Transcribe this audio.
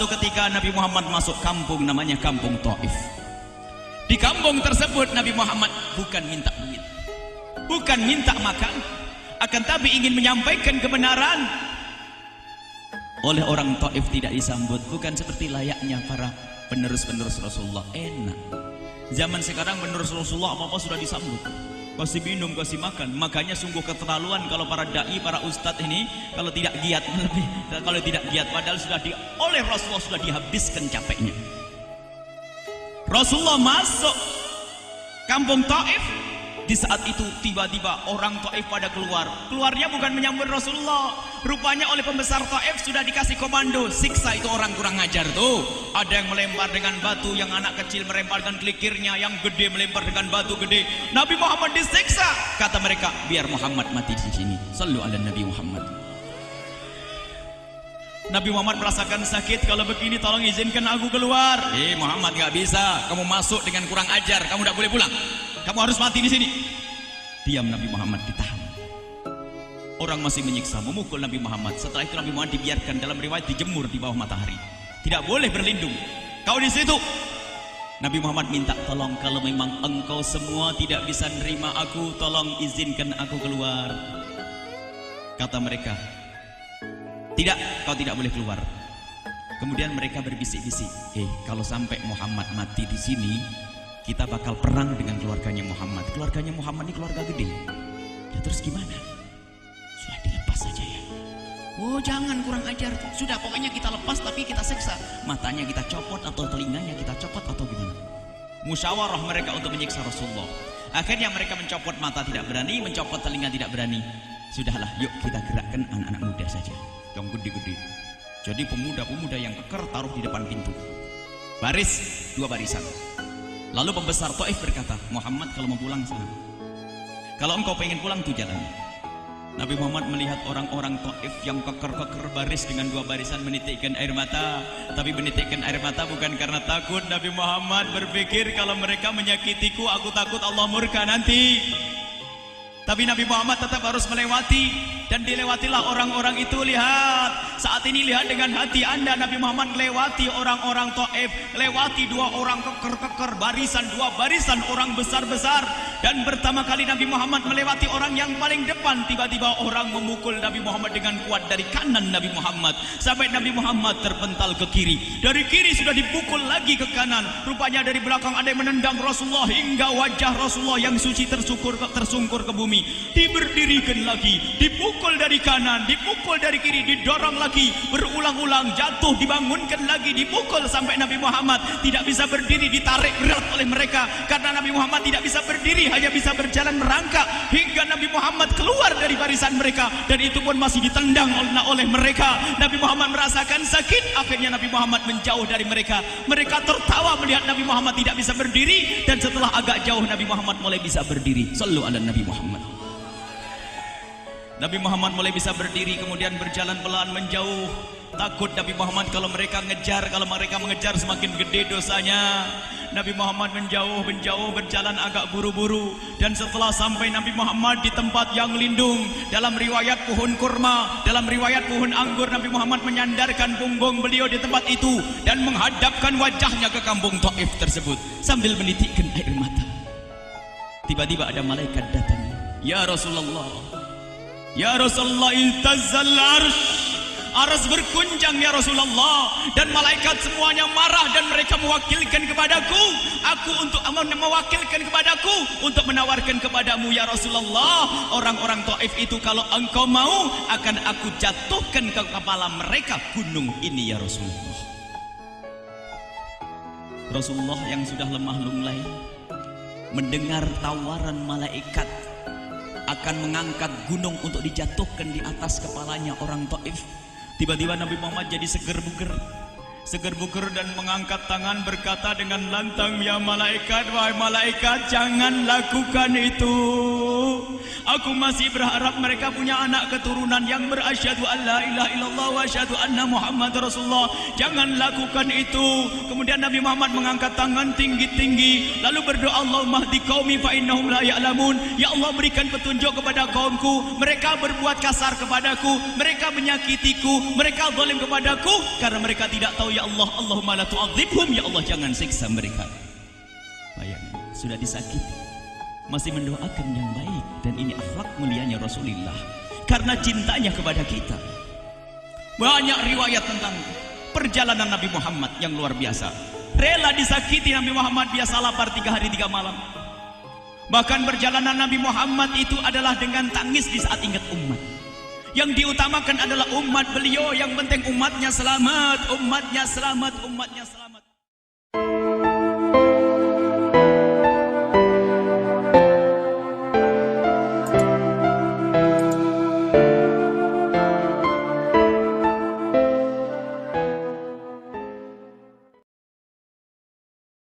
Suatu ketika Nabi Muhammad masuk kampung namanya kampung Taif. Di kampung tersebut Nabi Muhammad bukan minta duit, bukan minta makan, akan tapi ingin menyampaikan kebenaran. Oleh orang Taif tidak disambut, bukan seperti layaknya para penerus-penerus Rasulullah. Enak. Zaman sekarang penerus Rasulullah apa-apa sudah disambut, kasih minum, kasih makan. Makanya sungguh keterlaluan kalau para dai, para ustadz ini kalau tidak giat, kalau tidak giat, padahal sudah oleh Rasulullah sudah dihabiskan capeknya. Rasulullah masuk kampung Taif. Di saat itu tiba-tiba orang Taif pada keluar. Keluarnya bukan menyambut Rasulullah. Rupanya oleh pembesar Taif sudah dikasih komando, siksa itu orang kurang ajar tuh. Ada yang melempar dengan batu, yang anak kecil melemparkan kelikirnya, yang gede melempar dengan batu gede. Nabi Muhammad disiksa. Kata mereka, biar Muhammad mati di sini. Sallu ala Nabi Muhammad. Nabi Muhammad merasakan sakit. Kalau begini tolong izinkan aku keluar. Muhammad gak bisa, kamu masuk dengan kurang ajar, kamu tidak boleh pulang, kamu harus mati di sini. Diam Nabi Muhammad, ditahan. Orang masih menyiksa, memukul Nabi Muhammad. Setelah itu Nabi Muhammad dibiarkan, dalam riwayat dijemur di bawah matahari. Tidak boleh berlindung. Kau di situ. Nabi Muhammad minta tolong, kalau memang engkau semua tidak bisa nerima aku, tolong izinkan aku keluar. Kata mereka, tidak, kau tidak boleh keluar. Kemudian mereka berbisik-bisik, kalau sampai Muhammad mati di sini, kita bakal perang dengan keluarganya Muhammad. Keluarganya Muhammad ini keluarga gede. Ya terus gimana? Sudah dilepas saja ya. Oh jangan, kurang ajar. Sudah pokoknya kita lepas tapi kita seksa. Matanya kita copot atau telinganya kita copot atau gimana? Musyawarah mereka untuk menyiksa Rasulullah. Akhirnya mereka mencopot mata tidak berani, mencopot telinga tidak berani. Sudahlah, yuk kita gerakkan anak-anak muda saja, yang gede-gede. Jadi pemuda-pemuda yang keker taruh di depan pintu. Baris, 2 barisan. Lalu pembesar Taif berkata, Muhammad kalau mau pulang sana. Kalau engkau pengen pulang tuh jalan. Nabi Muhammad melihat orang-orang Taif yang keker-keker baris dengan 2 barisan menitikkan air mata. Tapi menitikkan air mata bukan karena takut. Nabi Muhammad berpikir kalau mereka menyakitiku, aku takut Allah murka nanti. Tapi Nabi Muhammad tetap harus melewati. Dan dilewatilah orang-orang itu. Lihat, saat ini lihat dengan hati anda, Nabi Muhammad melewati orang-orang Taif, lewati 2 orang keker-keker, barisan 2 barisan orang besar-besar. Dan pertama kali Nabi Muhammad melewati orang yang paling depan, tiba-tiba orang memukul Nabi Muhammad dengan kuat dari kanan Nabi Muhammad sampai Nabi Muhammad terpental ke kiri. Dari kiri sudah dipukul lagi ke kanan. Rupanya dari belakang ada yang menendang Rasulullah hingga wajah Rasulullah yang suci tersungkur ke bumi. Diberdirikan lagi, dipukul dari kanan, dipukul dari kiri, didorong lagi, berulang-ulang, jatuh, dibangunkan lagi, dipukul sampai Nabi Muhammad tidak bisa berdiri, ditarik berat oleh mereka. Karena Nabi Muhammad tidak bisa berdiri, hanya bisa berjalan merangkak, hingga Nabi Muhammad keluar dari barisan mereka, dan itu pun masih ditendang oleh mereka. Nabi Muhammad merasakan sakit. Akhirnya Nabi Muhammad menjauh dari mereka. Mereka tertawa melihat Nabi Muhammad tidak bisa berdiri, dan setelah agak jauh Nabi Muhammad mulai bisa berdiri. Sallu ala Nabi Muhammad. Nabi Muhammad mulai bisa berdiri, kemudian berjalan pelan menjauh. Takut Nabi Muhammad kalau mereka mengejar semakin gede dosanya. Nabi Muhammad menjauh, berjalan agak buru-buru. Dan setelah sampai Nabi Muhammad di tempat yang lindung, dalam riwayat pohon kurma, dalam riwayat pohon anggur, Nabi Muhammad menyandarkan punggung beliau di tempat itu dan menghadapkan wajahnya ke kampung Taif tersebut sambil menitikkan air mata. Tiba-tiba ada malaikat datang. Ya Rasulullah, ya Rasulullah, iltazzal arsh. Aras berkunjang ya Rasulullah, dan malaikat semuanya marah dan mereka mewakilkan kepadaku, untuk menawarkan kepadamu ya Rasulullah, orang-orang Taif itu kalau engkau mau akan aku jatuhkan ke kepala mereka gunung ini ya Rasulullah. Rasulullah yang sudah lemah lunglai mendengar tawaran malaikat akan mengangkat gunung untuk dijatuhkan di atas kepalanya orang Taif. Tiba-tiba Nabi Muhammad jadi seger buger dan mengangkat tangan berkata dengan lantang, ya malaikat, wahai malaikat, jangan lakukan itu. Aku masih berharap mereka punya anak keturunan yang berasyhadu an la ilaha illallah wa asyhadu anna Muhammad Rasulullah. Jangan lakukan itu. Kemudian Nabi Muhammad mengangkat tangan tinggi-tinggi lalu berdoa, Allahumma hdi qaumi fa innahum la ya'lamun. Ya Allah, berikan petunjuk kepada kaumku, mereka berbuat kasar kepadaku, mereka menyakitiku, mereka zalim kepadaku karena mereka tidak tahu. Ya Allah, Allahumma la tu'adzibhum. Ya Allah, jangan siksa mereka. Bayangkan, sudah disakiti masih mendoakan yang baik. Dan ini akhlak mulianya Rasulullah karena cintanya kepada kita. Banyak riwayat tentang perjalanan Nabi Muhammad yang luar biasa. Rela disakiti Nabi Muhammad, biasa lapar 3 hari 3 malam. Bahkan perjalanan Nabi Muhammad itu adalah dengan tangis di saat ingat umat. Yang diutamakan adalah umat beliau, yang penting umatnya selamat, umatnya selamat, umatnya selamat.